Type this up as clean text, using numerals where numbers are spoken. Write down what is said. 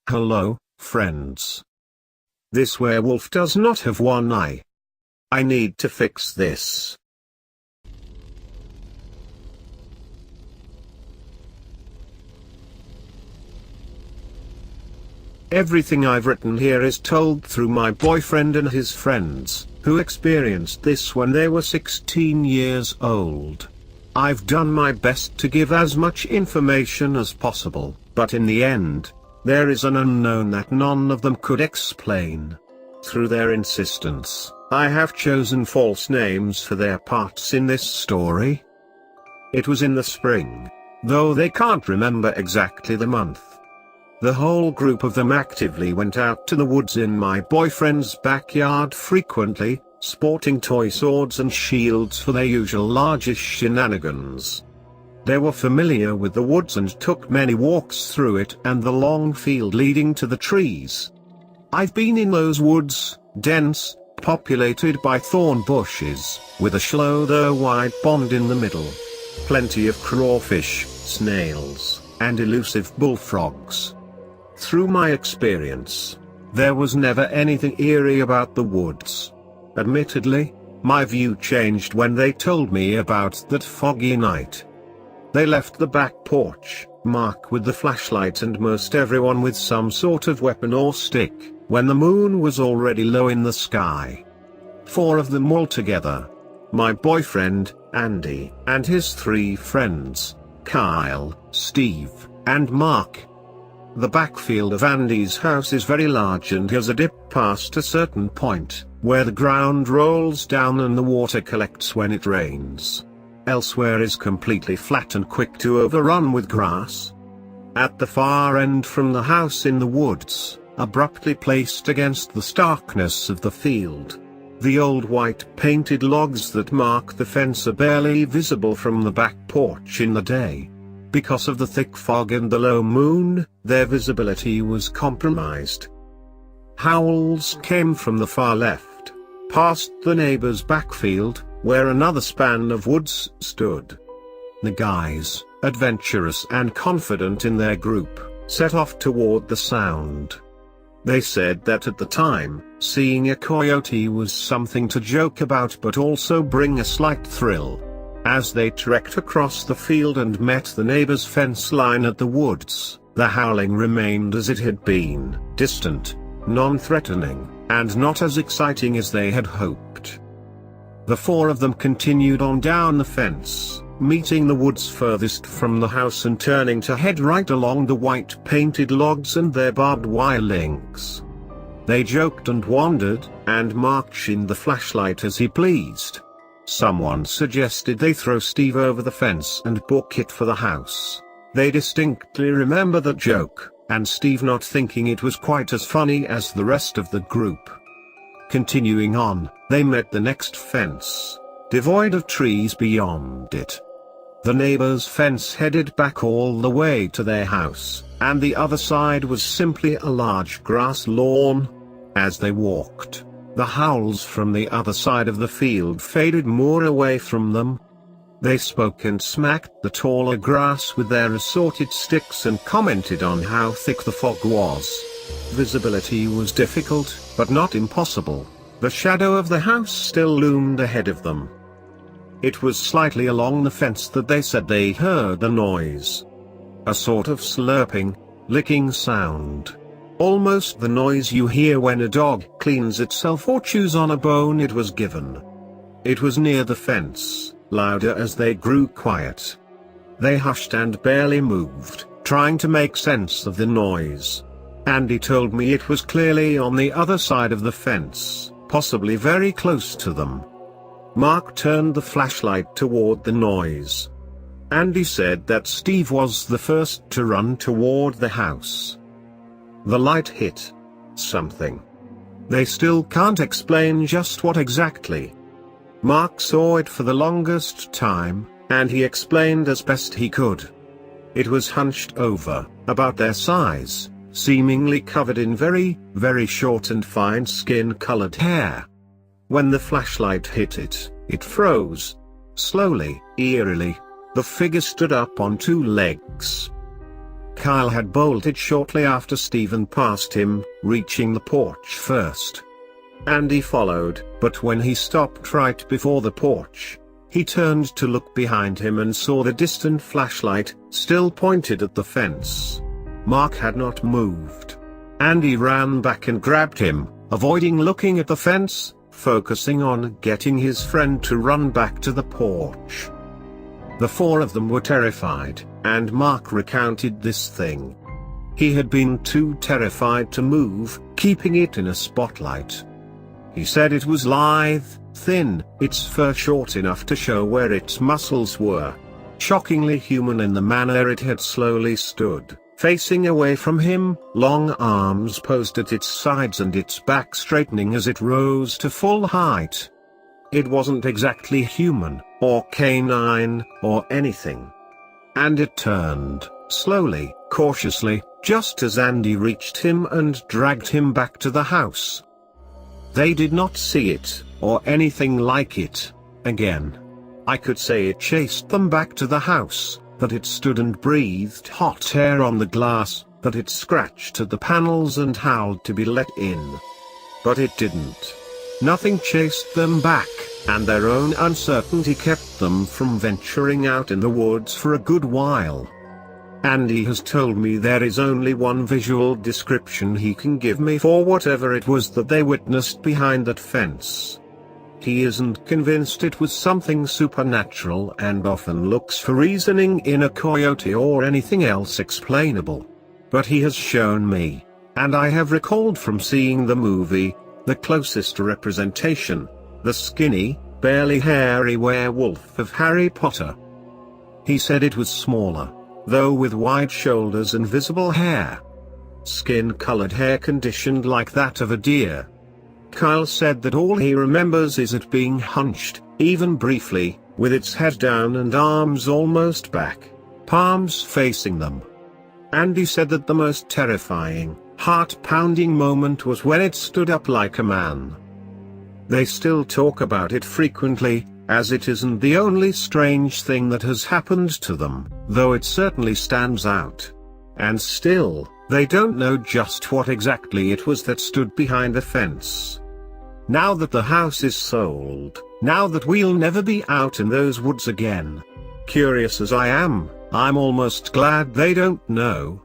Hello, friends. This werewolf does not have one eye. I need to fix this. Everything I've written here is told through my boyfriend and his friends, who experienced this when they were 16 years old. I've done my best to give as much information as possible, but in the end, there is an unknown that none of them could explain. Through their insistence, I have chosen false names for their parts in this story. It was in the spring, though they can't remember exactly the month. The whole group of them actively went out to the woods in my boyfriend's backyard frequently, sporting toy swords and shields for their usual largish shenanigans. They were familiar with the woods and took many walks through it and the long field leading to the trees. I've been in those woods, dense, populated by thorn bushes, with a shallow though wide pond in the middle. Plenty of crawfish, snails, and elusive bullfrogs. Through my experience, there was never anything eerie about the woods. Admittedly, my view changed when they told me about that foggy night. They left the back porch, Mark with the flashlight and most everyone with some sort of weapon or stick, when the moon was already low in the sky. 4 of them altogether. My boyfriend, Andy, and his 3 friends, Kyle, Steve, and Mark. The backfield of Andy's house is very large and has a dip past a certain point, where the ground rolls down and the water collects when it rains. Elsewhere is completely flat and quick to overrun with grass. At the far end from the house in the woods, abruptly placed against the starkness of the field, the old white painted logs that mark the fence are barely visible from the back porch in the day. Because of the thick fog and the low moon, their visibility was compromised. Howls came from the far left, past the neighbor's backfield, where another span of woods stood. The guys, adventurous and confident in their group, set off toward the sound. They said that at the time, seeing a coyote was something to joke about but also bring a slight thrill. As they trekked across the field and met the neighbor's fence line at the woods, the howling remained as it had been, distant, non-threatening, and not as exciting as they had hoped. The 4 of them continued on down the fence, meeting the woods furthest from the house and turning to head right along the white painted logs and their barbed wire links. They joked and wandered, and Mark shined the flashlight as he pleased. Someone suggested they throw Steve over the fence and book it for the house. They distinctly remember that joke, and Steve not thinking it was quite as funny as the rest of the group. Continuing on, they met the next fence, devoid of trees beyond it. The neighbor's fence headed back all the way to their house, and the other side was simply a large grass lawn. As they walked, the howls from the other side of the field faded more away from them. They spoke and smacked the taller grass with their assorted sticks and commented on how thick the fog was. Visibility was difficult, but not impossible. The shadow of the house still loomed ahead of them. It was slightly along the fence that they said they heard a noise. A sort of slurping, licking sound. Almost the noise you hear when a dog cleans itself or chews on a bone it was given. It was near the fence, louder as they grew quiet. They hushed and barely moved, trying to make sense of the noise. Andy told me it was clearly on the other side of the fence, possibly very close to them. Mark turned the flashlight toward the noise. Andy said that Steve was the first to run toward the house. The light hit something. They still can't explain just what exactly. Mark saw it for the longest time, and he explained as best he could. It was hunched over, about their size, seemingly covered in very, very short and fine skin-colored hair. When the flashlight hit it, it froze. Slowly, eerily, the figure stood up on 2 legs. Kyle had bolted shortly after Steven passed him, reaching the porch first. Andy followed, but when he stopped right before the porch, he turned to look behind him and saw the distant flashlight, still pointed at the fence. Mark had not moved. Andy ran back and grabbed him, avoiding looking at the fence, focusing on getting his friend to run back to the porch. The four of them were terrified, and Mark recounted this thing. He had been too terrified to move, keeping it in a spotlight. He said it was lithe, thin, its fur short enough to show where its muscles were. Shockingly human in the manner it had slowly stood, facing away from him, long arms posed at its sides and its back straightening as it rose to full height. It wasn't exactly human, or canine, or anything. And it turned, slowly, cautiously, just as Andy reached him and dragged him back to the house. They did not see it, or anything like it, again. I could say it chased them back to the house, that it stood and breathed hot air on the glass, that it scratched at the panels and howled to be let in. But it didn't. Nothing chased them back, and their own uncertainty kept them from venturing out in the woods for a good while. Andy has told me there is only one visual description he can give me for whatever it was that they witnessed behind that fence. He isn't convinced it was something supernatural and often looks for reasoning in a coyote or anything else explainable. But he has shown me, and I have recalled from seeing the movie, the closest representation, the skinny, barely hairy werewolf of Harry Potter. He said it was smaller, though with wide shoulders and visible hair. Skin-colored hair conditioned like that of a deer. Kyle said that all he remembers is it being hunched, even briefly, with its head down and arms almost back, palms facing them. Andy said that the most terrifying, heart-pounding moment was when it stood up like a man. They still talk about it frequently, as it isn't the only strange thing that has happened to them, though it certainly stands out. And still, they don't know just what exactly it was that stood behind the fence. Now that the house is sold, now that we'll never be out in those woods again. Curious as I am, I'm almost glad they don't know.